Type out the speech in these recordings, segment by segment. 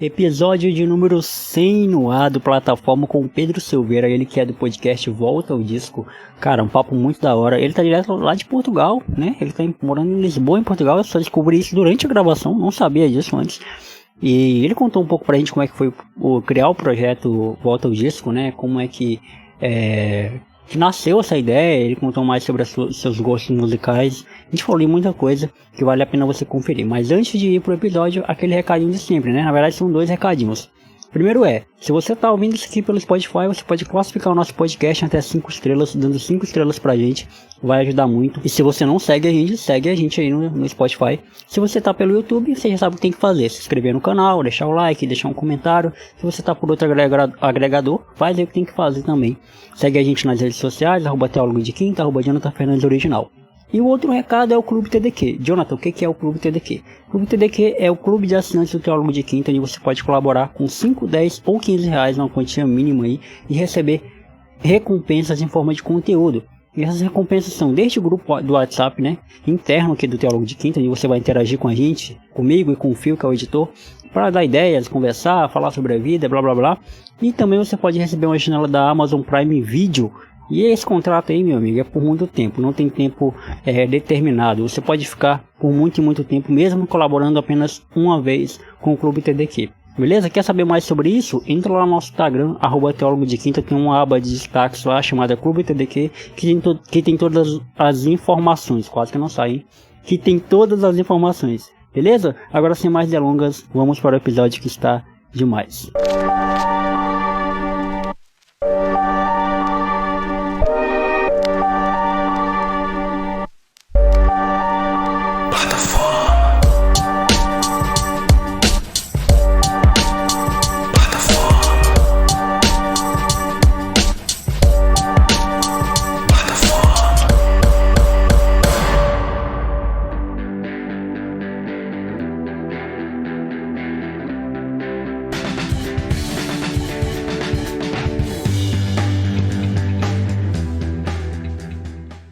Episódio de número 100 no ar do Plataforma com o Pedro Silveira, ele que é do podcast Volta ao Disco. Cara, um papo muito da hora. Ele tá direto lá de Portugal, né? Ele tá morando em Lisboa, em Portugal. Eu só descobri isso durante a gravação, não sabia disso antes. E ele contou um pouco pra gente como é que foi criar o projeto Volta ao Disco, né? Como é que nasceu essa ideia. Ele contou mais sobre seus gostos musicais. A gente falou em muita coisa que vale a pena você conferir. Mas antes de ir pro episódio, aquele recadinho de sempre, né? Na verdade são dois recadinhos. Primeiro se você tá ouvindo isso aqui pelo Spotify, você pode classificar o nosso podcast até 5 estrelas, dando 5 estrelas pra gente, vai ajudar muito. E se você não segue a gente aí no Spotify. Se você tá pelo YouTube, você já sabe o que tem que fazer, se inscrever no canal, deixar o like, deixar um comentário. Se você tá por outro agregador, faz aí o que tem que fazer também. Segue a gente nas redes sociais, @teólogo de quinta, @Jonathan Fernandes Original. E o outro recado é o Clube TDQ. Jonathan, o que é o Clube TDQ? O Clube TDQ é o clube de assinantes do Teólogo de Quinta, onde você pode colaborar com 5, 10 ou 15 reais, uma quantia mínima aí, e receber recompensas em forma de conteúdo. E essas recompensas são desde o grupo do WhatsApp, né, interno aqui do Teólogo de Quinta, onde você vai interagir com a gente, comigo e com o Fio, que é o editor, para dar ideias, conversar, falar sobre a vida, blá blá blá. E também você pode receber uma janela da Amazon Prime Video. E esse contrato aí, meu amigo, é por muito tempo, não tem tempo determinado. Você pode ficar por muito e muito tempo, mesmo colaborando apenas uma vez com o Clube TDQ. Beleza? Quer saber mais sobre isso? Entra lá no nosso Instagram, @teólogo de quinta, tem uma aba de destaques lá chamada Clube TDQ, que tem todas as informações, quase que não sai, hein? Que tem todas as informações, beleza? Agora sem mais delongas, vamos para o episódio que está demais.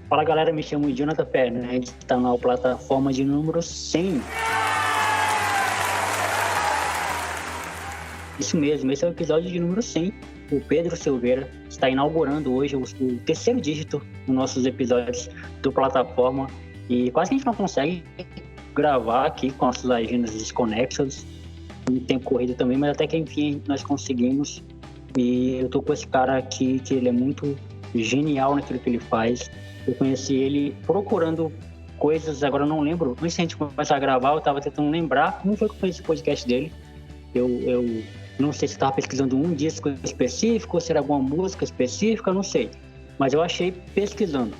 Fala galera, me chamo Jonathan Fernandes, está na plataforma de número 100. Isso mesmo, esse é o episódio de número 100. O Pedro Silveira está inaugurando hoje o terceiro dígito nos nossos episódios do plataforma. E quase que a gente não consegue gravar aqui com nossas agendas desconexas, no tempo corrido também, mas até que enfim nós conseguimos. E eu tô com esse cara aqui, que ele é muito genial naquilo que ele faz. Eu conheci ele procurando coisas, agora eu não lembro. Antes de a gente começar a gravar, eu tava tentando lembrar como foi que eu conheci o podcast dele. Eu não sei se estava pesquisando um disco específico, ou se era alguma música específica, eu não sei. Mas eu achei pesquisando.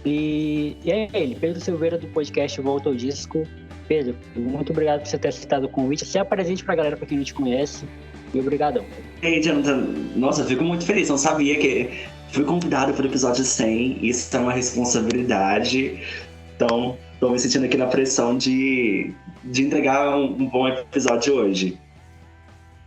E é ele, Pedro Silveira, do podcast Volta ao Disco. Pedro, muito obrigado por você ter aceitado o convite. Se apresente pra galera, pra quem não te conhece. E obrigadão. Ei, Jonathan, nossa, eu fico muito feliz. Não sabia que fui convidado para o episódio 100. Isso é uma responsabilidade. Então, estou me sentindo aqui na pressão de entregar um bom episódio hoje.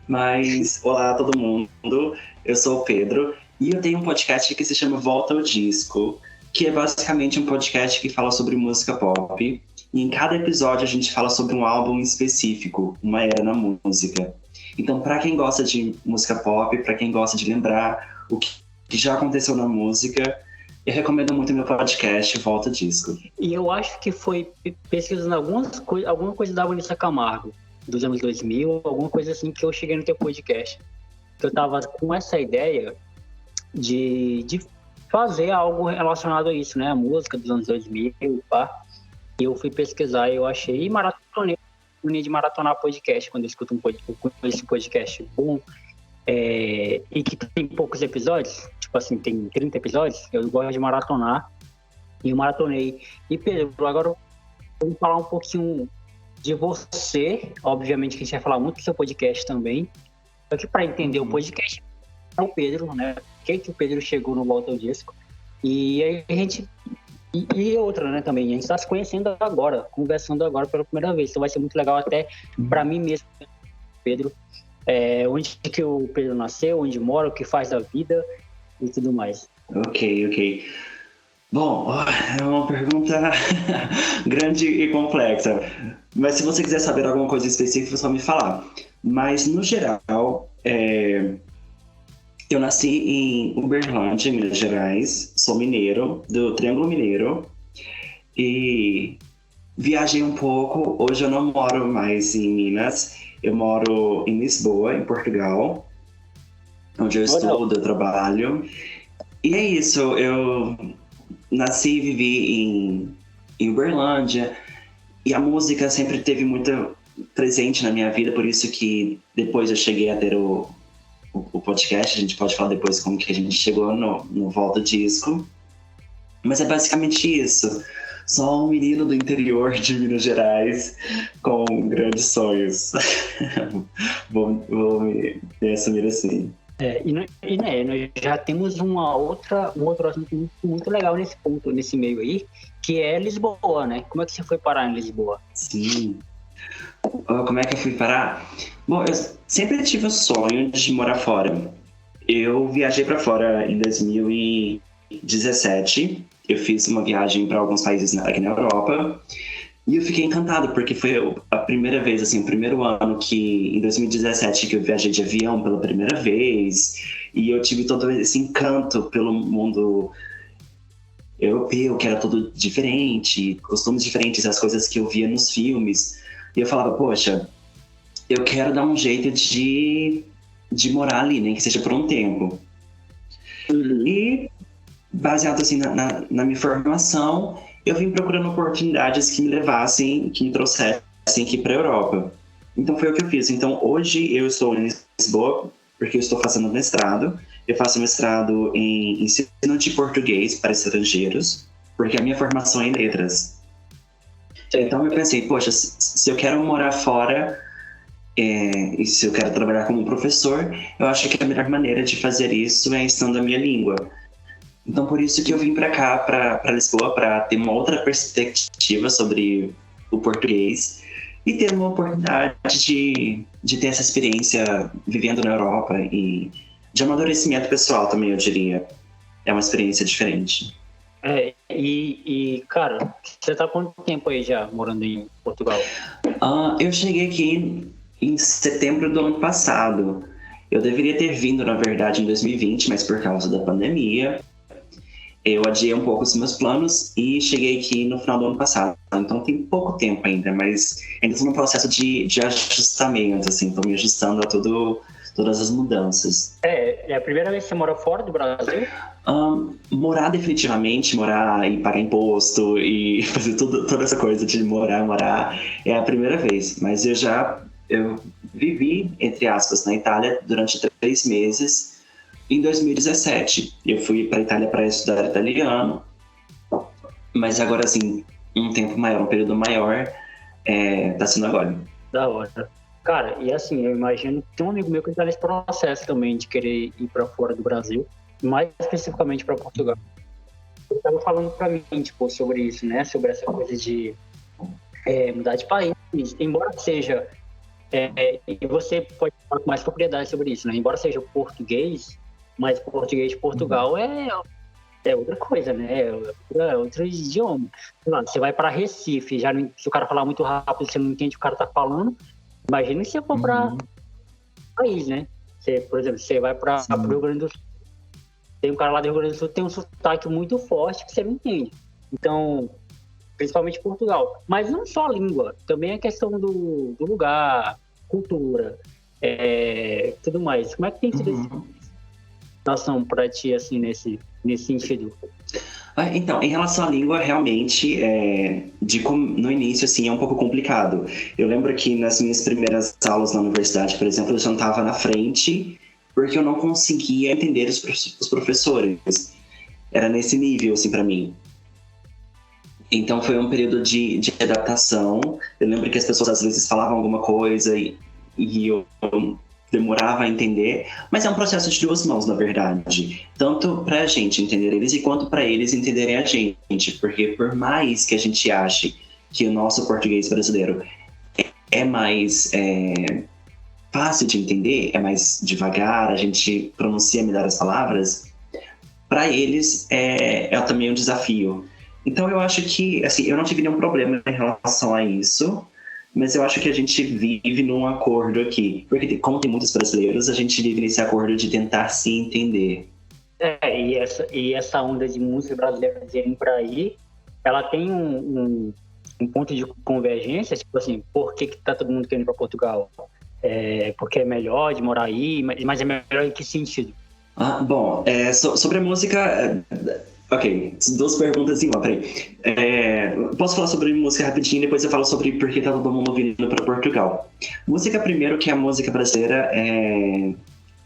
Mas, olá a todo mundo. Eu sou o Pedro e eu tenho um podcast que se chama Volta ao Disco, que é basicamente um podcast que fala sobre música pop. E em cada episódio a gente fala sobre um álbum específico, uma era na música. Então, para quem gosta de música pop, para quem gosta de lembrar o que já aconteceu na música, eu recomendo muito meu podcast, Volta Disco. E eu acho que foi pesquisando alguma coisa da Vanessa Camargo, dos anos 2000, alguma coisa assim, que eu cheguei no teu podcast. Eu tava com essa ideia de fazer algo relacionado a isso, né? A música dos anos 2000, pá. E eu fui pesquisar e eu achei, e maratonei. Unir de maratonar podcast, quando eu escuto esse podcast bom e que tem poucos episódios, tipo assim, tem 30 episódios, eu gosto de maratonar, e eu maratonei. E Pedro, agora vamos falar um pouquinho de você. Obviamente que a gente vai falar muito do seu podcast também, só que para entender o podcast é o Pedro, né? Por que o Pedro chegou no Volta ao Disco? E aí a gente... E outra, né, também, a gente está se conhecendo agora, conversando agora pela primeira vez, então vai ser muito legal até para mim mesmo, Pedro, onde que o Pedro nasceu, onde mora, o que faz da vida e tudo mais. Ok. Bom, é uma pergunta grande e complexa. Mas se você quiser saber alguma coisa específica, é só me falar. Mas, no geral, eu nasci em Uberlândia, Minas Gerais. Sou mineiro, do Triângulo Mineiro. E viajei um pouco. Hoje eu não moro mais em Minas. Eu moro em Lisboa, em Portugal, onde eu estudo, eu trabalho. E é isso, eu nasci e vivi em Uberlândia. E a música sempre teve muito presente na minha vida, por isso que depois eu cheguei a ter o podcast. A gente pode falar depois como que a gente chegou no Volta Disco. Mas é basicamente isso. Só um menino do interior de Minas Gerais com grandes sonhos. vou me assumir assim. Nós já temos um outro assunto muito, muito legal nesse ponto, nesse meio aí, que é Lisboa, né? Como é que você foi parar em Lisboa? Sim. Como é que eu fui parar? Bom, eu sempre tive o sonho de morar fora. Eu viajei para fora em 2017. Eu fiz uma viagem para alguns países aqui na Europa. E eu fiquei encantado, porque foi a primeira vez, assim, o primeiro ano que, em 2017, que eu viajei de avião pela primeira vez. E eu tive todo esse encanto pelo mundo europeu, que era tudo diferente, costumes diferentes, as coisas que eu via nos filmes. E eu falava, poxa, eu quero dar um jeito de morar ali, nem que seja por um tempo. Uhum. E, baseado, assim, na minha formação, eu vim procurando oportunidades que me levassem, que me trouxessem aqui para a Europa. Então foi o que eu fiz. Então hoje eu estou em Lisboa porque eu estou fazendo mestrado. Eu faço mestrado em ensino de português para estrangeiros, porque a minha formação é em letras. Então eu pensei, poxa, se eu quero morar fora e se eu quero trabalhar como professor, eu acho que a melhor maneira de fazer isso é ensinando a minha língua. Então, por isso que eu vim para cá, para Lisboa, para ter uma outra perspectiva sobre o português e ter uma oportunidade de ter essa experiência vivendo na Europa e de amadurecimento pessoal também, eu diria. É uma experiência diferente. Cara, você tá há quanto tempo aí já morando em Portugal? Eu cheguei aqui em setembro do ano passado. Eu deveria ter vindo, na verdade, em 2020, mas por causa da pandemia, eu adiei um pouco os meus planos e cheguei aqui no final do ano passado. Então tem pouco tempo ainda, mas ainda estou no processo de ajustamento, assim. Estou me ajustando a todas as mudanças. É a primeira vez que você mora fora do Brasil? Morar definitivamente, morar e pagar imposto e fazer toda essa coisa de morar, é a primeira vez. Mas eu vivi, entre aspas, na Itália durante 3 meses. Em 2017, eu fui para a Itália para estudar italiano, mas agora, assim, um tempo maior, um período maior, tá sendo agora. Da hora. Cara, e assim, eu imagino que tem um amigo meu que está nesse processo também de querer ir para fora do Brasil, mais especificamente para Portugal. Ele estava falando para mim, tipo, sobre isso, né? Sobre essa coisa de mudar de país, embora seja... e você pode falar com mais propriedade sobre isso, né? Embora seja português, mas português de Portugal é outra coisa, né? É outro idioma. Você vai para Recife, se o cara falar muito rápido, você não entende o que o cara tá falando. Imagina se você for para país, né? Por exemplo, você vai para o Rio Grande do Sul. Tem um cara lá do Rio Grande do Sul que tem um sotaque muito forte que você não entende. Então, principalmente Portugal. Mas não só a língua, também a questão do lugar, cultura, tudo mais. Como é que tem sido noção para ti, assim, nesse sentido? Então, em relação à língua, realmente, no início, assim, é um pouco complicado. Eu lembro que nas minhas primeiras aulas na universidade, por exemplo, eu sentava na frente porque eu não conseguia entender os professores. Era nesse nível, assim, para mim. Então, foi um período de adaptação. Eu lembro que as pessoas, às vezes, falavam alguma coisa e eu demorava a entender, mas é um processo de 2 mãos, na verdade. Tanto pra gente entender eles, quanto para eles entenderem a gente. Porque por mais que a gente ache que o nosso português brasileiro é mais fácil de entender, é mais devagar, a gente pronuncia melhor as palavras, para eles é também um desafio. Então eu acho que, assim, eu não tive nenhum problema em relação a isso. mas eu acho que a gente vive num acordo aqui. Porque, como tem muitos brasileiros, a gente vive nesse acordo de tentar se entender. E essa onda de música brasileira irem para aí, ela tem um ponto de convergência, tipo assim, por que tá todo mundo querendo ir para Portugal? Porque é melhor de morar aí, mas é melhor em que sentido? Bom, sobre a música. Ok, duas perguntas em uma, peraí. Posso falar sobre música rapidinho e depois eu falo sobre por que tá todo mundo vindo para Portugal. Música, primeiro, que a música brasileira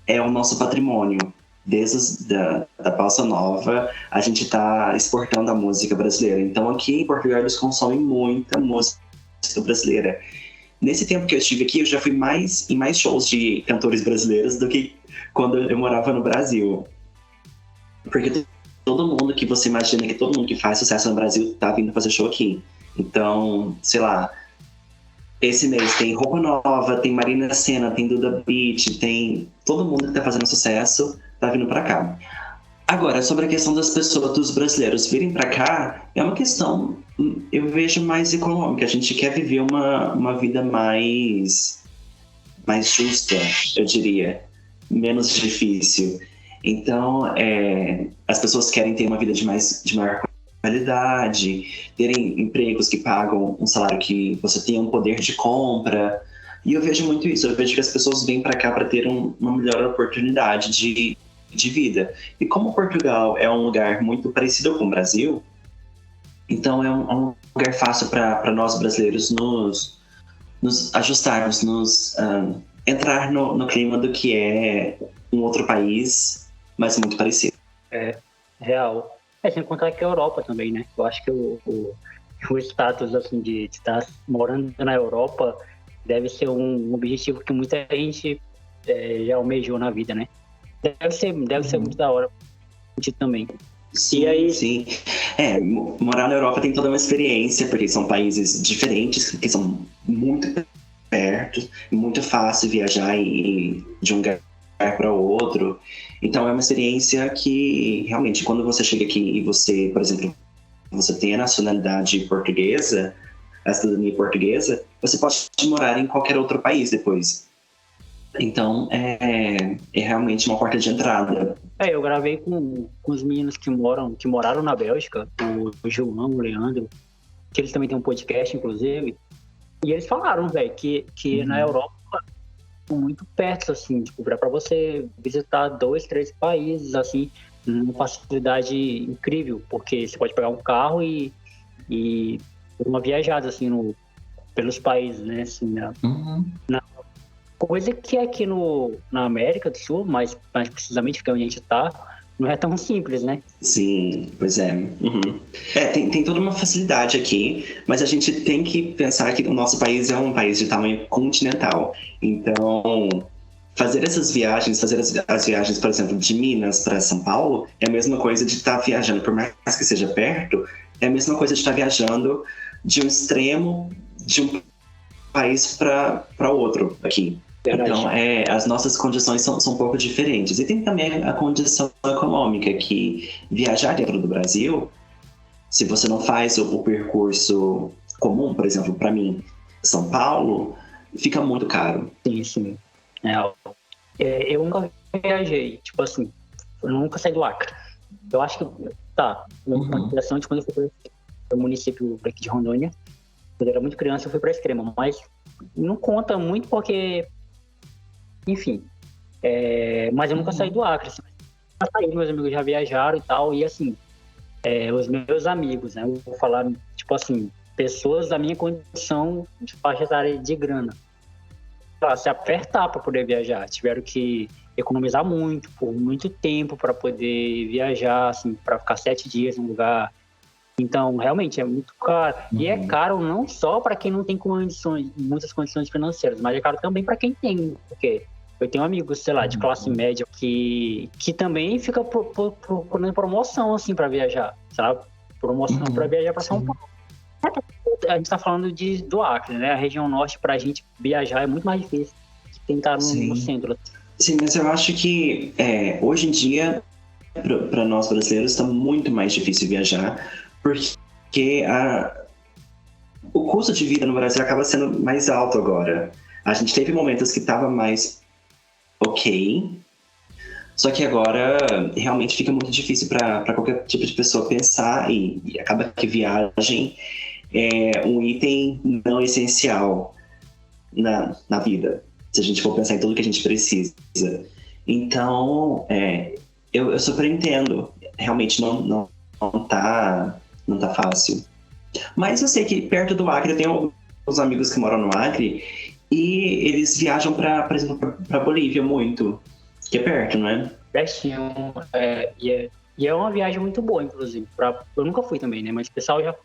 é o nosso patrimônio. Desde da Bossa Nova, a gente está exportando a música brasileira. Então, aqui em Portugal, eles consomem muita música brasileira. Nesse tempo que eu estive aqui, eu já fui em mais shows de cantores brasileiros do que quando eu morava no Brasil. Porque todo mundo que você imagina, que todo mundo que faz sucesso no Brasil tá vindo fazer show aqui. Então, sei lá, esse mês tem Roupa Nova, tem Marina Sena, tem Duda Beat, tem todo mundo que tá fazendo sucesso tá vindo pra cá. Agora, sobre a questão das pessoas, dos brasileiros virem pra cá, é uma questão, eu vejo, mais econômica. A gente quer viver uma vida mais justa, eu diria, menos difícil. Então, as pessoas querem ter uma vida de maior qualidade, terem empregos que pagam um salário que você tenha um poder de compra. E eu vejo muito isso. Eu vejo que as pessoas vêm para cá para ter uma melhor oportunidade de vida. E como Portugal é um lugar muito parecido com o Brasil, então é um lugar fácil para nós brasileiros nos ajustarmos, entrar no clima do que é um outro país, mas muito parecido. Real. Sem contar que a Europa também, né? Eu acho que o status, assim, de estar morando na Europa deve ser um objetivo que muita gente já almejou na vida, né? Deve ser muito da hora também. Sim, e aí... sim. Morar na Europa tem toda uma experiência, porque são países diferentes, que são muito perto, muito fácil viajar de um lugar para outro. Então é uma experiência que realmente, quando você chega aqui e você, por exemplo, você tem a nacionalidade portuguesa, a cidadania portuguesa, você pode morar em qualquer outro país depois. Então é realmente uma porta de entrada. Eu gravei com os meninos que moraram na Bélgica, o João, o Leandro, que eles também têm um podcast, inclusive, e eles falaram, velho, que na Europa muito perto, assim, tipo, para você visitar 2, 3 países, assim, uma facilidade incrível, porque você pode pegar um carro e uma viajada, assim, pelos países, né, assim, coisa que aqui na América do Sul, mais precisamente, que é onde a gente tá, não é tão simples, né? Sim, pois é. Tem toda uma facilidade aqui, mas a gente tem que pensar que o nosso país é um país de tamanho continental. Então, fazer essas viagens, fazer as viagens, por exemplo, de Minas para São Paulo, é a mesma coisa de estar viajando, por mais que seja perto, é a mesma coisa de estar viajando de um extremo de um país para outro aqui. Então, as nossas condições são um pouco diferentes. E tem também a condição econômica, que viajar dentro do Brasil, se você não faz o percurso comum, por exemplo, para mim, São Paulo, fica muito caro. Sim. Eu nunca viajei, tipo assim, eu nunca saí do Acre. Eu acho que, uma impressão de quando eu fui para o município aqui de Rondônia, quando eu era muito criança, eu fui para Extrema, mas não conta muito porque... Enfim, mas eu nunca saí do Acre. Assim. Meus amigos já viajaram e tal, e assim, os meus amigos, né? Eu vou falar, tipo assim, pessoas da minha condição de faixa etária de grana. Se apertar para poder viajar, tiveram que economizar muito, por muito tempo para poder viajar, assim, para ficar 7 dias num lugar. Então, realmente, é muito caro. E é caro não só para quem não tem muitas condições financeiras, mas é caro também para quem tem, porque eu tenho amigos, sei lá, de classe média que também fica procurando promoção, assim, para viajar, sabe? Promoção para viajar para São Paulo. A gente tá falando do Acre, né? A região norte, pra gente viajar é muito mais difícil que quem tá no centro. Sim, mas eu acho que hoje em dia, para nós brasileiros, está muito mais difícil viajar, porque o custo de vida no Brasil acaba sendo mais alto agora. A gente teve momentos que estava mais ok, só que agora realmente fica muito difícil para qualquer tipo de pessoa pensar e acaba que viagem é um item não essencial na vida, se a gente for pensar em tudo que a gente precisa. Então, eu super entendo. Realmente não tá fácil. Mas eu sei que perto do Acre, eu tenho alguns amigos que moram no Acre e eles viajam, por exemplo, para Bolívia muito, que é perto, não é? Pertinho, e é uma viagem muito boa, inclusive. Eu nunca fui também, né? Mas o pessoal já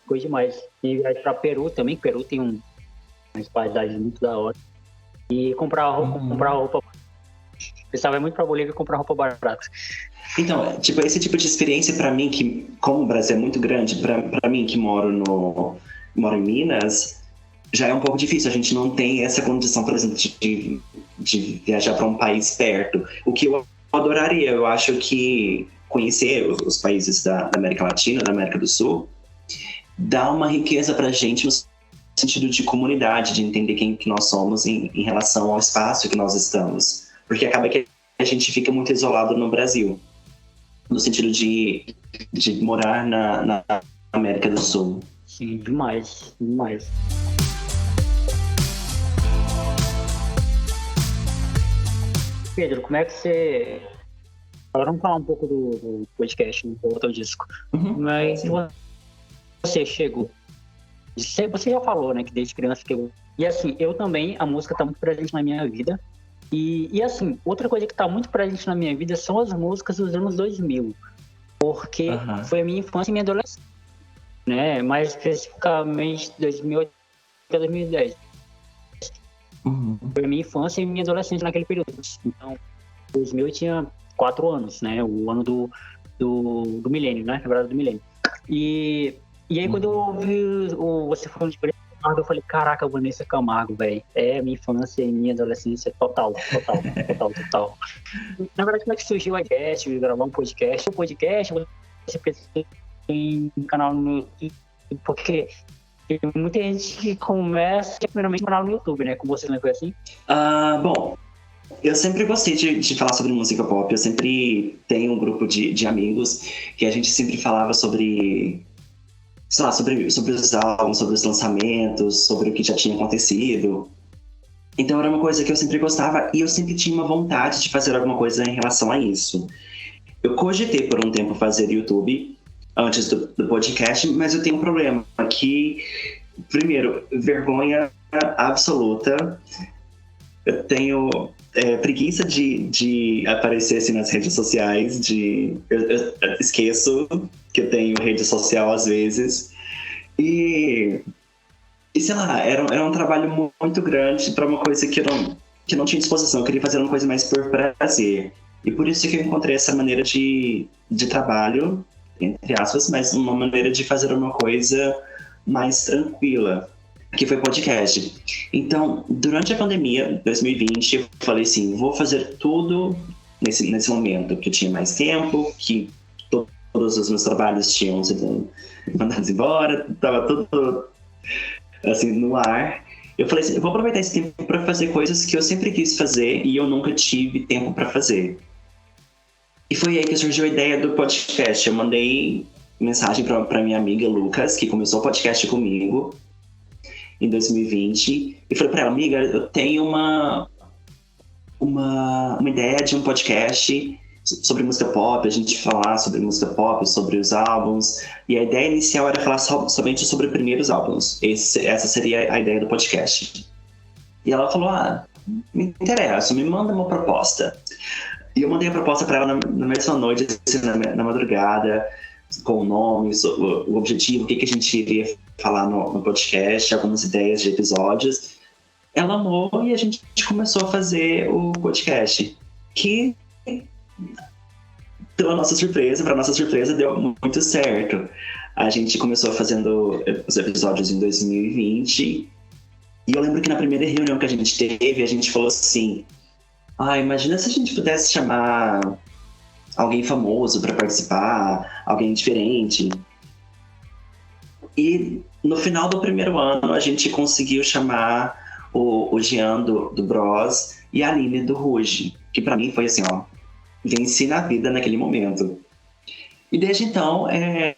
foi demais. E viagem para Peru também, Peru tem umas paisagens muito da hora. E comprar roupa. O pessoal vai muito pra Bolívia comprar roupa barata. Então, esse tipo de experiência para mim, que como o Brasil é muito grande, para mim que moro em Minas, já é um pouco difícil. A gente não tem essa condição, por exemplo, de viajar para um país perto. O que eu adoraria, eu acho que conhecer os países da América Latina, da América do Sul, dá uma riqueza pra gente no sentido de comunidade, de entender quem que nós somos em relação ao espaço que nós estamos. Porque acaba que a gente fica muito isolado no Brasil, no sentido de morar na América do Sul. Sim, demais. Pedro, como é que você... Agora vamos falar um pouco do podcast, do Volta ao Disco. Mas você chegou... Você já falou, né, que desde criança que E assim, eu também, a música tá muito presente na minha vida. E assim, outra coisa que tá muito presente na minha vida são as músicas dos anos 2000. Porque foi a minha infância e minha adolescência, né? Mais especificamente 2008 a 2010. Foi a minha infância e minha adolescência naquele período. Então, 2000 eu tinha 4 anos, né? O ano do milênio, né? Na verdade, do milênio. E aí, quando eu ouvi você falando de Vanessa Camargo, eu falei, caraca, Vanessa Camargo, velho. É minha infância e minha adolescência total. Na verdade, como é que surgiu a ideia de gravar um podcast? O podcast, você pensa em um canal no YouTube, porque tem muita gente que começa primeiramente um canal no YouTube, né? Com você não foi assim? Bom, eu sempre gostei de falar sobre música pop. Eu sempre tenho um grupo de amigos que a gente sempre falava sobre, sei lá, sobre os álbuns, sobre os lançamentos, sobre o que já tinha acontecido. Então era uma coisa que eu sempre gostava e eu sempre tinha uma vontade de fazer alguma coisa em relação a isso. Eu cogitei por um tempo fazer YouTube antes do podcast, mas eu tenho um problema que, primeiro, vergonha absoluta. Eu tenho preguiça de aparecer assim nas redes sociais, eu esqueço que eu tenho rede social às vezes. E sei lá, era um trabalho muito grande para uma coisa que eu não tinha disposição. Eu queria fazer uma coisa mais por prazer. E por isso que eu encontrei essa maneira de trabalho, entre aspas, mas uma maneira de fazer uma coisa mais tranquila, que foi podcast. Então, durante a pandemia, 2020, eu falei assim, vou fazer tudo nesse momento, que eu tinha mais tempo, que todos os meus trabalhos tinham sido mandados embora, tava tudo assim no ar. Eu falei assim, eu vou aproveitar esse tempo para fazer coisas que eu sempre quis fazer e eu nunca tive tempo para fazer. E foi aí que surgiu a ideia do podcast. Eu mandei mensagem para minha amiga Lucas, que começou o podcast comigo em 2020, e falei para ela, amiga, eu tenho uma ideia de um podcast sobre música pop, a gente falar sobre música pop, sobre os álbuns, e a ideia inicial era falar somente sobre os primeiros álbuns. Essa seria a ideia do podcast. E ela falou, me interessa, me manda uma proposta. E eu mandei a proposta para ela na mesma noite, assim, na madrugada, com o nome, o objetivo, o que a gente iria falar no podcast, algumas ideias de episódios. Ela amou e a gente começou a fazer o podcast, que, para nossa surpresa, deu muito certo. A gente começou fazendo os episódios em 2020, e eu lembro que na primeira reunião que a gente teve, a gente falou assim, imagina se a gente pudesse chamar alguém famoso para participar, alguém diferente. E no final do primeiro ano, a gente conseguiu chamar o Jean do Bros e a Aline do Ruge, que pra mim foi assim, ó, venci na vida naquele momento. E desde então, a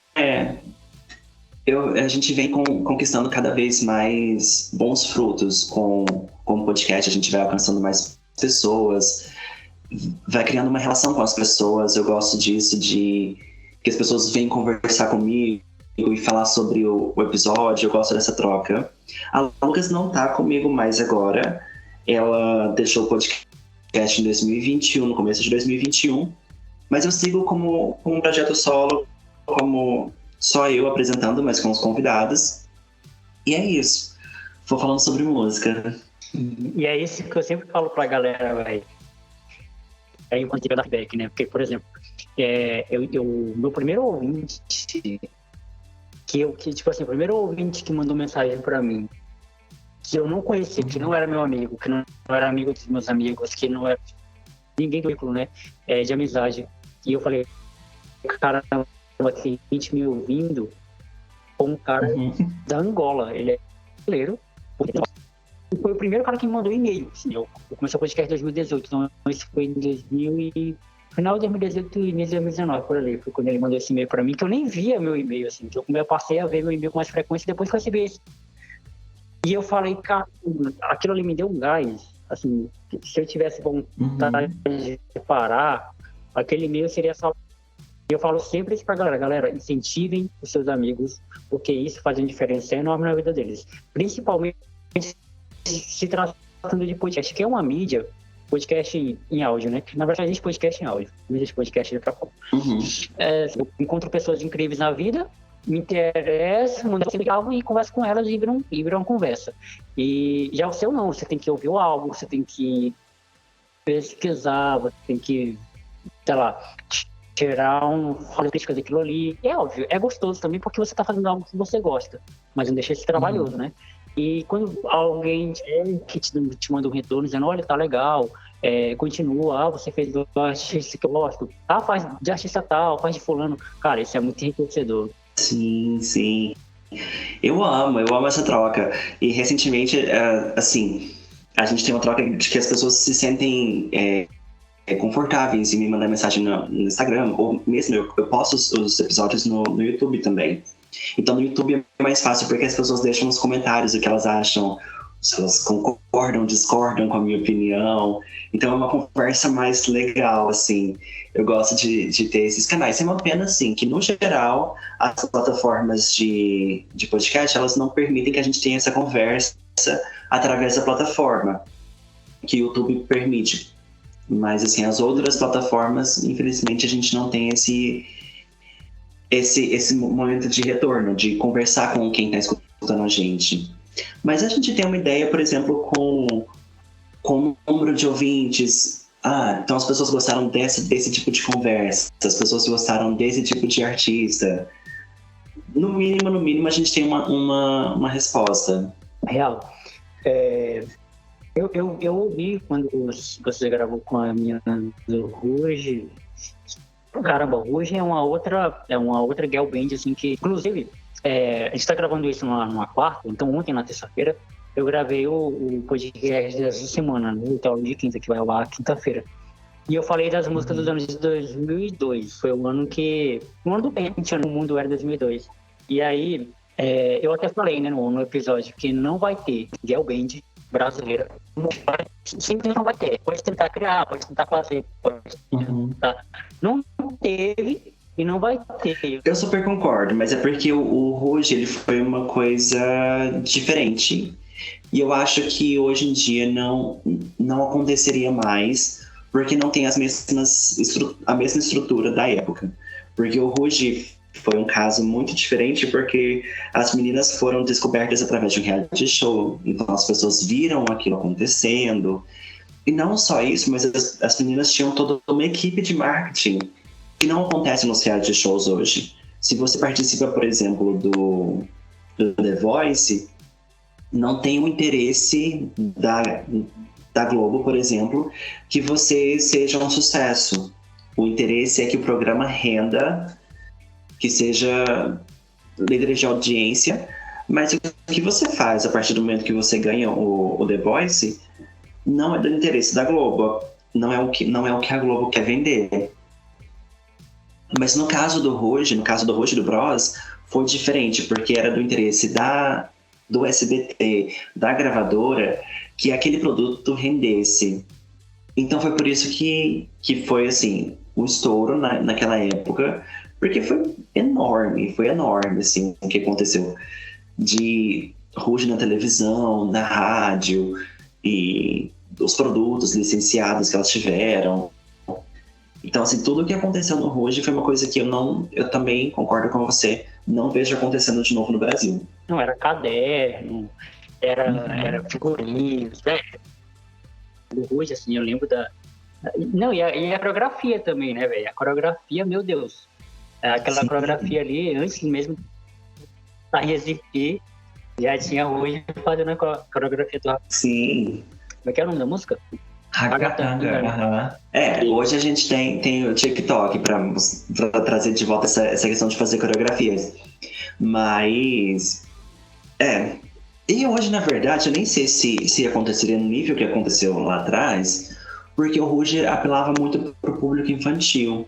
gente vem conquistando cada vez mais bons frutos com o podcast, a gente vai alcançando mais pessoas, vai criando uma relação com as pessoas. Eu gosto disso, de que as pessoas vêm conversar comigo e falar sobre o episódio. Eu gosto dessa troca. A Lucas não tá comigo mais agora. Ela deixou o podcast em 2021, no começo de 2021. Mas eu sigo como um projeto solo, como só eu apresentando, mas com os convidados. E é isso. Vou falando sobre música. E é isso que eu sempre falo pra galera, velho. Aí eu consigo dar feedback, né? Porque, por exemplo, meu primeiro ouvinte, tipo assim, o primeiro ouvinte que mandou mensagem pra mim, que eu não conhecia, que não era meu amigo, que não era amigo dos meus amigos, que não era ninguém do currículo, né? De amizade. E eu falei, cara, assim, 20 me ouvindo, com um cara da Angola. Ele é brasileiro. Foi o primeiro cara que me mandou e-mail. Assim, eu comecei o podcast em 2018, então isso foi em final de 2018 e início de 2019, por ali. Foi quando ele mandou esse e-mail pra mim, que eu nem via meu e-mail, assim. Que eu passei a ver meu e-mail com mais frequência depois que eu recebi esse. E eu falei, cara, aquilo ali me deu um gás. Assim, se eu tivesse vontade de parar, aquele e-mail seria só. Eu falo sempre isso pra galera, incentivem os seus amigos, porque isso faz uma diferença enorme na vida deles. Principalmente se tratando de podcast, que é uma mídia, podcast em áudio, né? Na verdade, existe podcast em áudio, não existe podcast de outra forma. Eu encontro pessoas incríveis na vida, me interessa, mando um álbum e converso com elas e viram uma conversa. E já o seu não, você tem que ouvir o álbum, você tem que pesquisar, você tem que, sei lá, tirar críticas daquilo ali. É óbvio, é gostoso também porque você tá fazendo algo que você gosta, mas não deixa de ser trabalhoso, né? E quando alguém que te manda um retorno dizendo, olha, tá legal, continua, você fez do artista que eu gosto, faz de artista tal, faz de fulano, cara, isso é muito enriquecedor. Sim, sim. Eu amo essa troca. E recentemente, assim, a gente tem uma troca de que as pessoas se sentem confortáveis em me mandar mensagem no Instagram, ou mesmo eu posto os episódios no YouTube também. Então no YouTube é mais fácil porque as pessoas deixam nos comentários o que elas acham, se elas concordam, discordam com a minha opinião. Então é uma conversa mais legal, assim. Eu gosto de ter esses canais. É uma pena, assim, que no geral as plataformas de podcast, elas não permitem que a gente tenha essa conversa através da plataforma, que o YouTube permite. Mas, assim, as outras plataformas, infelizmente, a gente não tem esse momento de retorno, de conversar com quem está escutando a gente. Mas a gente tem uma ideia, por exemplo, com o número de ouvintes. Então as pessoas gostaram desse tipo de conversa, as pessoas gostaram desse tipo de artista. No mínimo, a gente tem uma resposta. Real. Eu ouvi quando você gravou com a minha do Ruge. Caramba, Ruge é uma outra girl band, assim, que, inclusive, a gente tá gravando isso numa quarta, então ontem, na terça-feira, eu gravei o podcast dessa semana, né, então de quinta, que vai ao ar quinta-feira. E eu falei das músicas dos anos de 2002, foi o ano do Pente, o mundo era 2002. E aí, eu até falei, né, no episódio, que não vai ter girl band brasileira, sempre não vai ter. Pode tentar criar, pode tentar fazer, pode tentar. Não teve e não vai ter. Eu super concordo, mas é porque o Ruge, ele foi uma coisa diferente. E eu acho que hoje em dia não aconteceria mais, porque não tem a mesma estrutura da época. Porque o Ruge foi um caso muito diferente, porque as meninas foram descobertas através de um reality show. Então as pessoas viram aquilo acontecendo. E não só isso, mas as meninas tinham toda uma equipe de marketing que não acontece nos reality shows hoje. Se você participa, por exemplo, do The Voice, não tem o interesse da Globo, por exemplo, que você seja um sucesso. O interesse é que o programa renda, que seja líderes de audiência, mas o que você faz a partir do momento que você ganha o The Voice não é do interesse da Globo, não é o que a Globo quer vender. Mas no caso do Ruge e do Bros, foi diferente, porque era do interesse do SBT, da gravadora, que aquele produto rendesse. Então foi por isso que foi assim, o estouro naquela época, porque foi enorme, assim, o que aconteceu. De Ruge na televisão, na rádio, e os produtos licenciados que elas tiveram. Então, assim, tudo o que aconteceu no Ruge foi uma coisa que eu também concordo com você, não vejo acontecendo de novo no Brasil. Não, era caderno, era figurinhos, né? Do Ruge, assim, eu lembro da... Não, e a coreografia também, né, velho? A coreografia, meu Deus. Aquela Sim. coreografia ali, antes mesmo de existir, já tinha Ruge fazendo a coreografia do... Sim. Como é que é o nome da música? Ragatanga. Hoje a gente tem o TikTok para trazer de volta essa questão de fazer coreografias. Mas. E hoje, na verdade, eu nem sei se aconteceria no nível que aconteceu lá atrás, porque o Ruge apelava muito para o público infantil.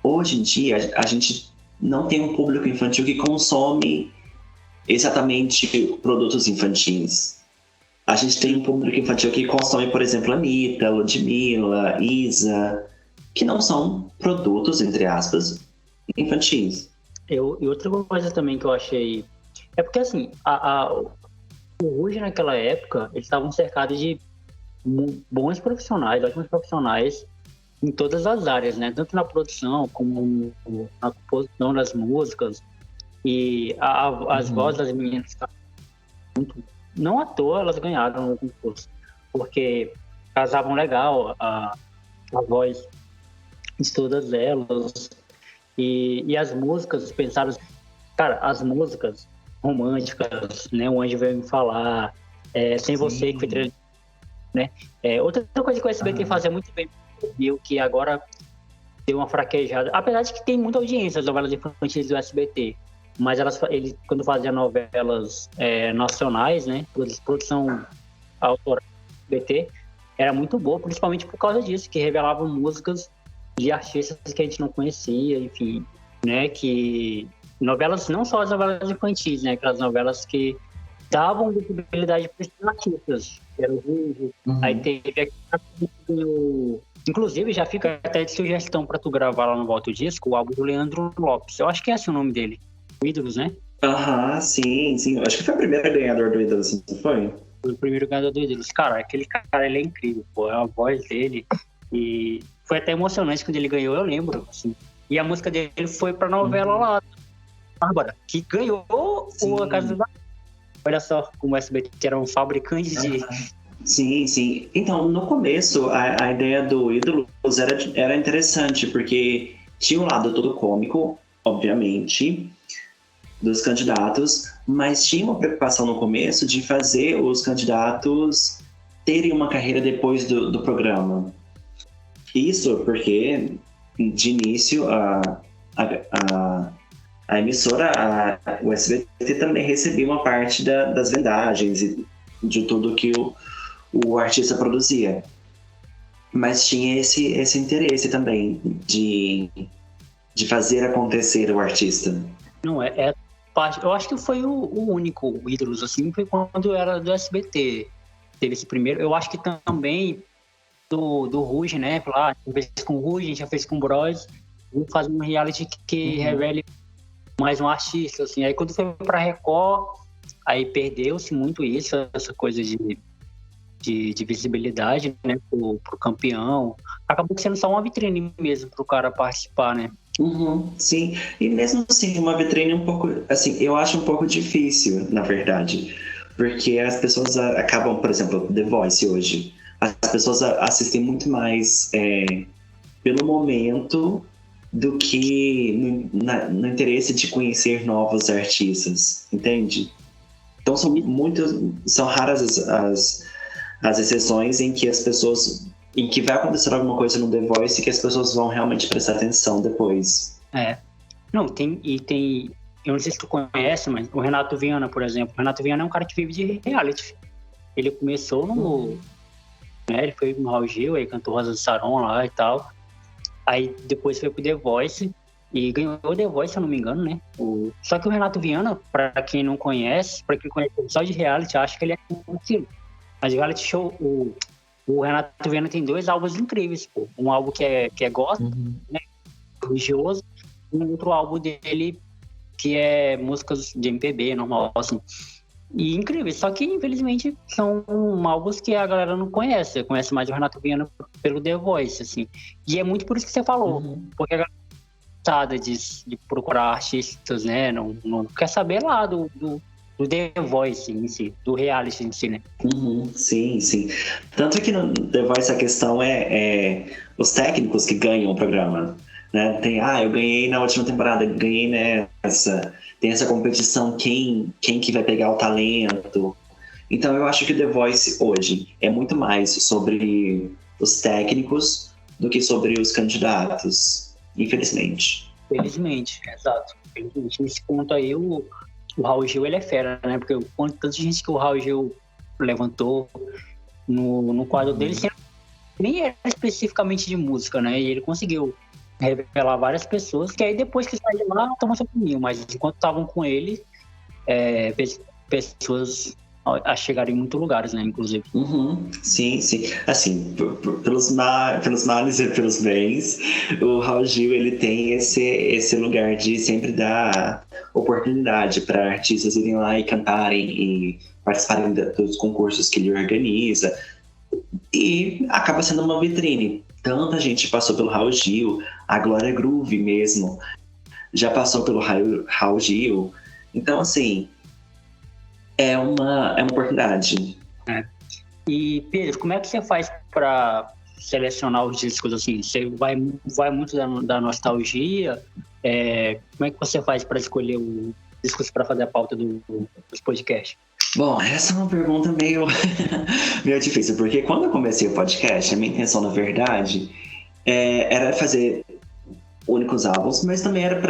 Hoje em dia, a gente não tem um público infantil que consome exatamente produtos infantis. A gente tem um público infantil que consome, por exemplo, Anitta, Ludmilla, Isa, que não são produtos, entre aspas, infantis. E outra coisa também que eu achei... É porque, assim, o Ruge naquela época, eles estavam cercados de bons profissionais, ótimos profissionais, em todas as áreas, né? Tanto na produção, como na composição das músicas. E as vozes das meninas estavam muito... Não à toa elas ganharam no concurso, porque casavam legal a voz de todas elas. E as músicas, pensaram... Cara, as músicas românticas, né? O Anjo Veio Me Falar, Sem Você, que foi trilha, né? Outra coisa que o SBT fazia muito bem, viu, que agora deu uma fraquejada, apesar de que tem muita audiência as novelas infantis do SBT, mas eles quando faziam novelas nacionais, né, produção autoral do SBT, era muito boa, principalmente por causa disso, que revelavam músicas de artistas que a gente não conhecia, enfim, né, que novelas, não só as novelas infantis, né, aquelas novelas que davam visibilidade para os artistas, que era o Ruge, aí teve inclusive já fica até de sugestão para tu gravar lá no Volta o Disco, o álbum do Leandro Lopes, eu acho que é esse o nome dele, o Ídolos, né? Sim, acho que foi o primeiro ganhador do Ídolos, não foi? Foi o primeiro ganhador do Ídolos, cara, aquele cara, ele é incrível, pô, a voz dele, e foi até emocionante quando ele ganhou, eu lembro, assim, e a música dele foi pra novela lá, Bárbara, que ganhou A Casa dos... Olha só como o SBT era um fabricante de... Sim. Então, no começo, a ideia do Ídolos era interessante, porque tinha um lado todo cômico, obviamente, dos candidatos, mas tinha uma preocupação no começo de fazer os candidatos terem uma carreira depois do programa. Isso porque, de início, a emissora, o SBT também recebia uma parte das vendagens e de tudo que o artista produzia. Mas tinha esse interesse também de fazer acontecer o artista. Não, parte... Eu acho que foi o único Ídolos, assim, foi quando era do SBT. Teve esse primeiro. Eu acho que também do Ruge, né? Lá, a gente fez com o Ruge, a gente já fez com o Bros. Vamos fazer um reality que revele mais um artista, assim. Aí quando foi pra Record, aí perdeu-se muito isso, essa coisa de visibilidade, né, pro campeão. Acabou sendo só uma vitrine mesmo pro cara participar, né? Sim, e mesmo assim, uma vitrine um pouco, assim, eu acho um pouco difícil, na verdade, porque as pessoas acabam, por exemplo, The Voice hoje, as pessoas assistem muito mais pelo momento do que no interesse de conhecer novos artistas, entende? Então são raras as exceções em que as pessoas, em que vai acontecer alguma coisa no The Voice e que as pessoas vão realmente prestar atenção depois. Não, tem eu não sei se tu conhece, mas o Renato Viana, por exemplo. O Renato Viana é um cara que vive de reality. Ele começou no... Né, ele foi no Raul Gil, aí cantou Rosa de Saron lá e tal. Aí depois foi pro The Voice e ganhou o The Voice, se eu não me engano, né? Só que o Renato Viana, pra quem não conhece, pra quem conhece só de reality, acha que ele é aquilo. Mas o reality show, o Renato Viana tem 2 álbuns incríveis, pô. Um álbum que é gospel, né? Religioso, e um outro álbum dele que é músicas de MPB, normal, assim. E incrível, só que infelizmente são álbuns que a galera não conhece. Conhece mais o Renato Viana pelo The Voice, assim. E é muito por isso que você falou, porque a galera cansada de procurar artistas, né? Não quer saber lá do The Voice em si, do reality em si, né? Sim, sim. Tanto que no The Voice a questão é os técnicos que ganham o programa. Né? Eu ganhei na última temporada, ganhei nessa. Tem essa competição, quem que vai pegar o talento. Então eu acho que o The Voice hoje é muito mais sobre os técnicos do que sobre os candidatos, infelizmente. Felizmente, exato. Felizmente. Nesse ponto aí, o Raul Gil, ele é fera, né? Porque o quanto de gente que o Raul Gil levantou no quadro dele, nem era especificamente de música, né? E ele conseguiu revelar várias pessoas, que aí depois que saiu lá, tomou seu caminho. Mas enquanto estavam com ele, pessoas a chegarem em muitos lugares, né? Inclusive. Sim, sim. Assim, pelos males e pelos bens, o Raul Gil, ele tem esse lugar de sempre dar oportunidade para artistas irem lá e cantarem e participarem dos concursos que ele organiza. E acaba sendo uma vitrine. Tanta gente passou pelo Raul Gil, a Glória Groove mesmo já passou pelo Raul Gil. Então, assim, é uma oportunidade. E, Pedro, como é que você faz para selecionar os discos? Assim, você vai muito da nostalgia? Como é que você faz para escolher os discos para fazer a pauta dos podcasts? Bom, essa é uma pergunta meio difícil, porque quando eu comecei o podcast, a minha intenção, na verdade, era fazer únicos álbuns, mas também era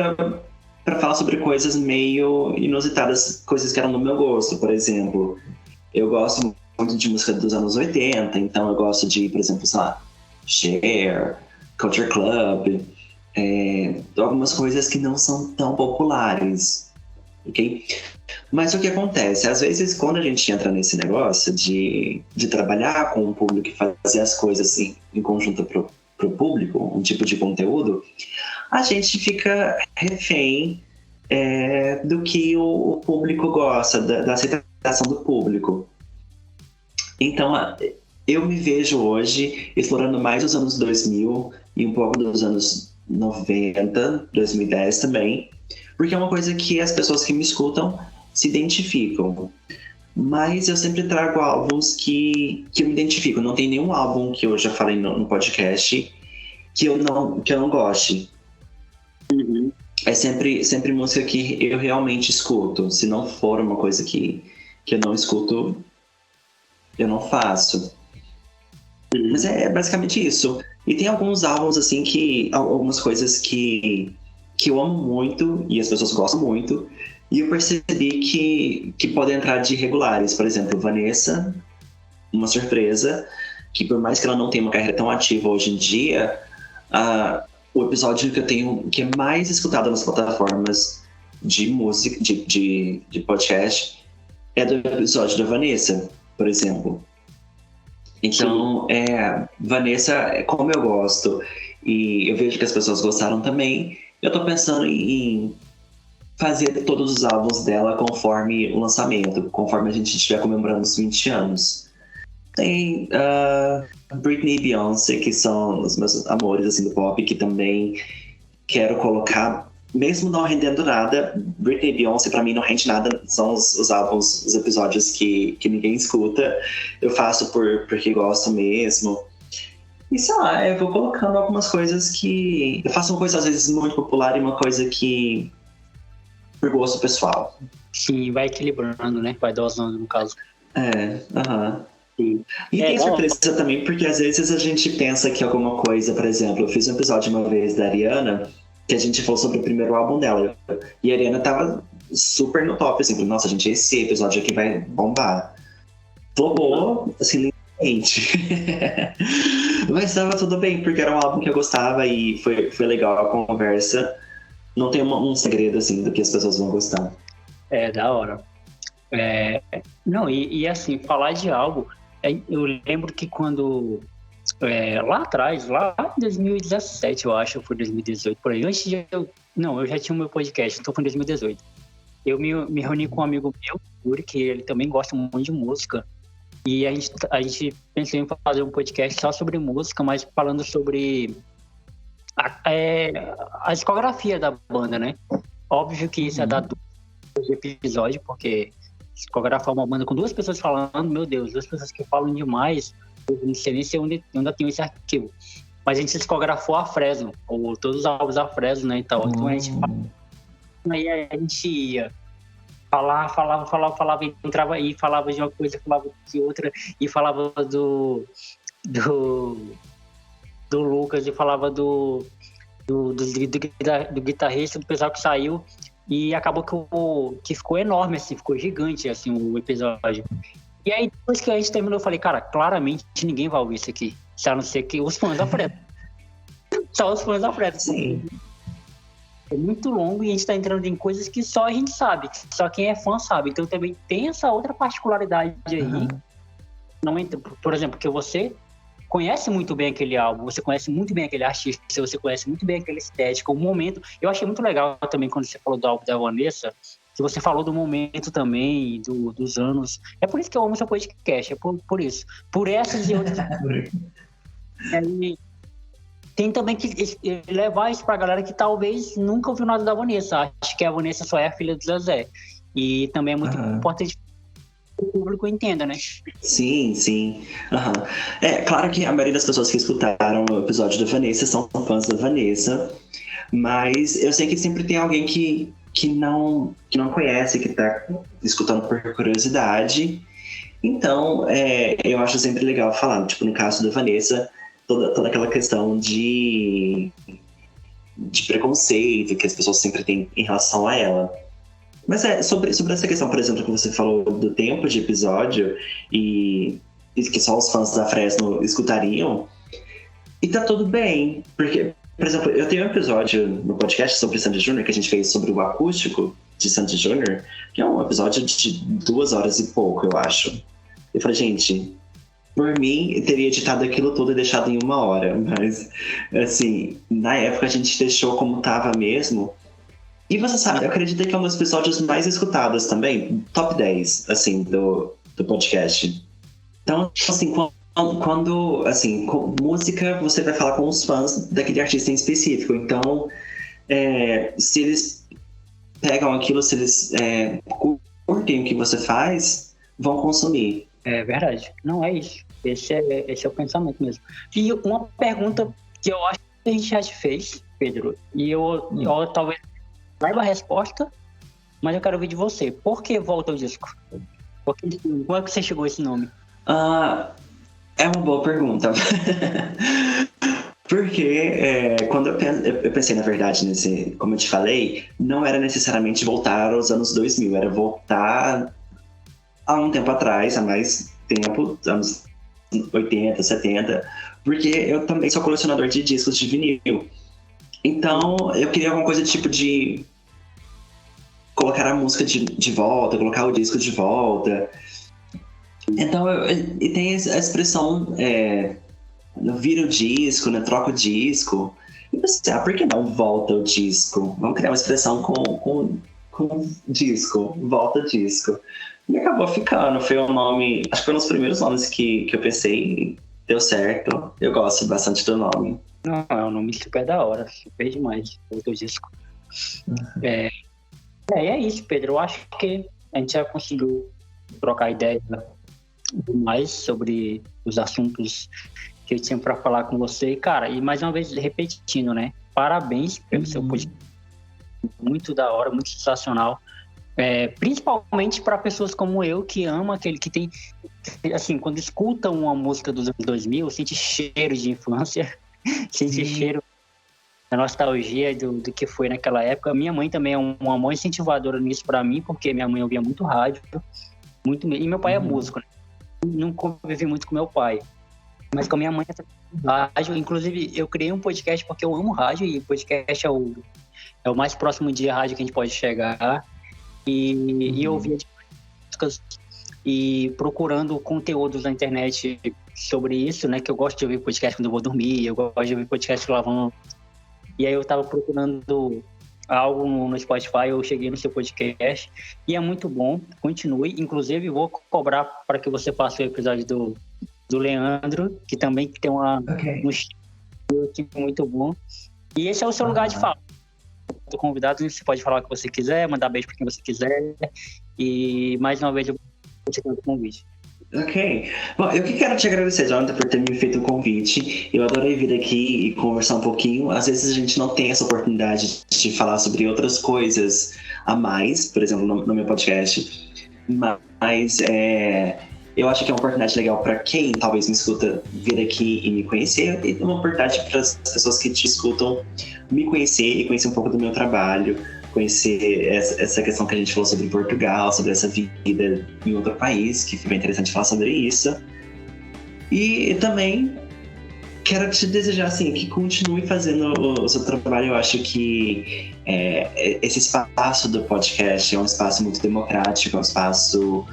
para falar sobre coisas meio inusitadas, coisas que eram do meu gosto. Por exemplo, eu gosto muito de música dos anos 80, então eu gosto de, por exemplo, sei lá, Cher, Culture Club, algumas coisas que não são tão populares, ok? Mas o que acontece? Às vezes, quando a gente entra nesse negócio de trabalhar com o público e fazer as coisas assim, em conjunto pro público, um tipo de conteúdo, a gente fica refém do que o público gosta, da aceitação do público. Então, eu me vejo hoje explorando mais os anos 2000 e um pouco dos anos 90, 2010 também, porque é uma coisa que as pessoas que me escutam se identificam. Mas eu sempre trago álbuns que eu me identifico. Não tem nenhum álbum que eu já falei no podcast que eu não goste. É sempre música que eu realmente escuto. Se não for uma coisa que eu não escuto, eu não faço. Mas é basicamente isso. E tem alguns álbuns, assim, algumas coisas que eu amo muito e as pessoas gostam muito. E eu percebi que podem entrar de regulares. Por exemplo, Vanessa, uma surpresa, que por mais que ela não tenha uma carreira tão ativa hoje em dia, o episódio que eu tenho, que é mais escutado nas plataformas de música, de podcast, é do episódio da Vanessa, por exemplo. Então, Vanessa, como eu gosto, e eu vejo que as pessoas gostaram também, eu tô pensando em fazer todos os álbuns dela conforme o lançamento, conforme a gente estiver comemorando os 20 anos. Tem Britney e Beyoncé, que são os meus amores assim, do pop, que também quero colocar, mesmo não rendendo nada. Britney e Beyoncé pra mim não rende nada, são os álbuns, os episódios que ninguém escuta. Eu faço porque gosto mesmo. E sei lá, eu vou colocando algumas coisas que... Eu faço uma coisa às vezes muito popular e uma coisa que... por gosto pessoal. Sim, vai equilibrando, né? Vai dosando, no caso. E tem surpresa também, porque às vezes a gente pensa que alguma coisa, por exemplo, eu fiz um episódio uma vez da Ariana, que a gente falou sobre o primeiro álbum dela. E a Ariana tava super no top, assim, nossa, gente, esse episódio aqui vai bombar. Flopou, assim, lindamente. Mas tava tudo bem, porque era um álbum que eu gostava e foi legal a conversa. Não tem um segredo, assim, do que as pessoas vão gostar. É, da hora. Não, e assim, falar de algo, eu lembro que quando, lá atrás, lá em 2017, eu acho, foi 2018, por aí, antes de eu já tinha o meu podcast, então foi em 2018. Eu me reuni com um amigo meu, Yuri, que ele também gosta muito de música, e a gente pensou em fazer um podcast só sobre música, mas falando sobre a discografia da banda, né? Óbvio que isso é da episódio, porque discografar uma banda com duas pessoas falando, meu Deus, duas pessoas que falam demais, eu não sei nem se eu ainda tenho esse arquivo. Mas a gente discografou a Fresno, ou todos os álbuns da Fresno, né? Então a gente aí a gente ia falava, e entrava aí, falava de uma coisa, falava de outra, e falava do Lucas, e falava do guitarrista, do pessoal que saiu. E acabou que ficou enorme, assim, ficou gigante, assim, o episódio. E aí, depois que a gente terminou, eu falei, cara, claramente ninguém vai ouvir isso aqui. A não ser que os fãs da Fresno. Só os fãs da Fresno. Sim. É muito longo e a gente tá entrando em coisas que só a gente sabe, que só quem é fã sabe. Então também tem essa outra particularidade aí. Não entra, por exemplo, que você conhece muito bem aquele álbum, você conhece muito bem aquele artista, você conhece muito bem aquela estética, o momento. Eu achei muito legal também quando você falou do álbum da Vanessa, que você falou do momento também, dos anos. É por isso que eu amo seu podcast, é por isso. Por essas e outras. Tem também que levar isso pra galera que talvez nunca ouviu nada da Vanessa. Acho que a Vanessa só é a filha do Zezé. E também é muito importante que o público entenda, né? Sim, sim. É claro que a maioria das pessoas que escutaram o episódio da Vanessa são fãs da Vanessa, mas eu sei que sempre tem alguém que não conhece, que tá escutando por curiosidade. Então, eu acho sempre legal falar, tipo, no caso da Vanessa, toda aquela questão de preconceito que as pessoas sempre têm em relação a ela. Mas sobre essa questão, por exemplo, que você falou do tempo de episódio e que só os fãs da Fresno escutariam, e tá tudo bem, porque, por exemplo, eu tenho um episódio no podcast sobre Sandy Júnior que a gente fez sobre o acústico de Sandy Júnior, que é um episódio de 2 horas e pouco, eu acho. Eu falei, gente, por mim, eu teria editado aquilo tudo e deixado em 1 hora, mas, assim, na época a gente deixou como tava mesmo. E você sabe, eu acredito que é um dos episódios mais escutados também, top 10, assim, do podcast. Então, assim, quando assim, com música, você vai falar com os fãs daquele artista em específico. Então, se eles pegam aquilo, se eles curtem o que você faz, vão consumir. É verdade. Não é isso. Esse é o pensamento mesmo. E uma pergunta que eu acho que a gente já te fez, Pedro, e eu talvez saiba a resposta, mas eu quero ouvir de você. Por que Volta ao Disco? Como é que você chegou a esse nome? É uma boa pergunta. Porque quando eu pensei, na verdade, nesse, como eu te falei, não era necessariamente voltar aos anos 2000, era voltar há um tempo atrás, há mais tempo, anos 80, 70, porque eu também sou colecionador de discos de vinil. Então, eu queria alguma coisa tipo de colocar a música de volta, colocar o disco de volta. Então, e tem a expressão vira o disco, né, troca o disco. E você, por que não volta o disco? Vamos criar uma expressão com disco, volta o disco. E acabou ficando, foi um nome, acho que foi um dos primeiros nomes que eu pensei, deu certo. Eu gosto bastante do nome. Não, é um nome super da hora, super demais, volta o disco. É isso, Pedro. Eu acho que a gente já conseguiu trocar ideia mais sobre os assuntos que eu tinha para falar com você. Cara, e mais uma vez repetindo, né? Parabéns pelo seu podcast. Muito da hora, muito sensacional. Principalmente para pessoas como eu, que ama aquele que tem... Assim, quando escutam uma música dos anos 2000, sente cheiro de infância, sente cheiro da nostalgia do que foi naquela época. Minha mãe também é uma mãe incentivadora nisso para mim, porque minha mãe ouvia muito rádio, e meu pai é músico, né? Não convivi muito com meu pai, mas com a minha mãe rádio. Inclusive, eu criei um podcast porque eu amo rádio, e podcast é o mais próximo de rádio que a gente pode chegar. E eu ouvia músicas e procurando conteúdos na internet sobre isso, né? Que eu gosto de ouvir podcast quando eu vou dormir, eu gosto de ouvir podcast lavando. E aí eu tava procurando algo no Spotify, eu cheguei no seu podcast e é muito bom, continue. Inclusive, vou cobrar para que você faça o episódio do Leandro, que também tem um estilo muito bom. E esse é o seu lugar de fala. Do convidado, você pode falar o que você quiser, mandar beijo para quem você quiser. E mais uma vez eu vou te o convite. Ok. Bom, eu que quero te agradecer, Jonathan, por ter me feito o convite. Eu adorei vir aqui e conversar um pouquinho. Às vezes a gente não tem essa oportunidade de falar sobre outras coisas a mais, por exemplo, no meu podcast. Mas eu acho que é uma oportunidade legal para quem talvez me escuta vir aqui e me conhecer. E uma oportunidade para as pessoas que te escutam me conhecer e conhecer um pouco do meu trabalho. Conhecer essa questão que a gente falou sobre Portugal, sobre essa vida em outro país, que foi bem interessante falar sobre isso. E também quero te desejar assim, que continue fazendo o seu trabalho. Eu acho que esse espaço do podcast é um espaço muito democrático, é um espaço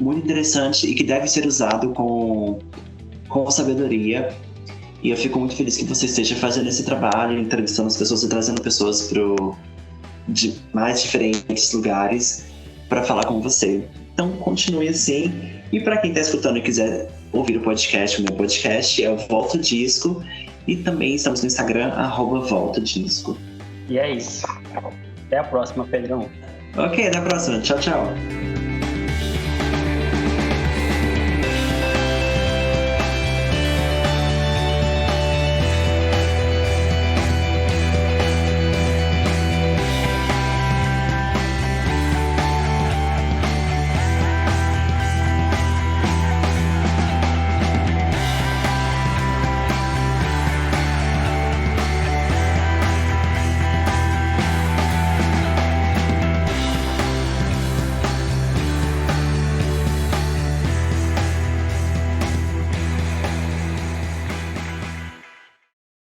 muito interessante e que deve ser usado com sabedoria. E eu fico muito feliz que você esteja fazendo esse trabalho, entrevistando as pessoas e trazendo pessoas de mais diferentes lugares para falar com você. Então continue assim. E para quem está escutando e quiser ouvir o podcast, o meu podcast é o Volta o Disco, e também estamos no Instagram @voltadisco. E é isso. Até a próxima, Pedrão. Ok, até a próxima. Tchau, tchau.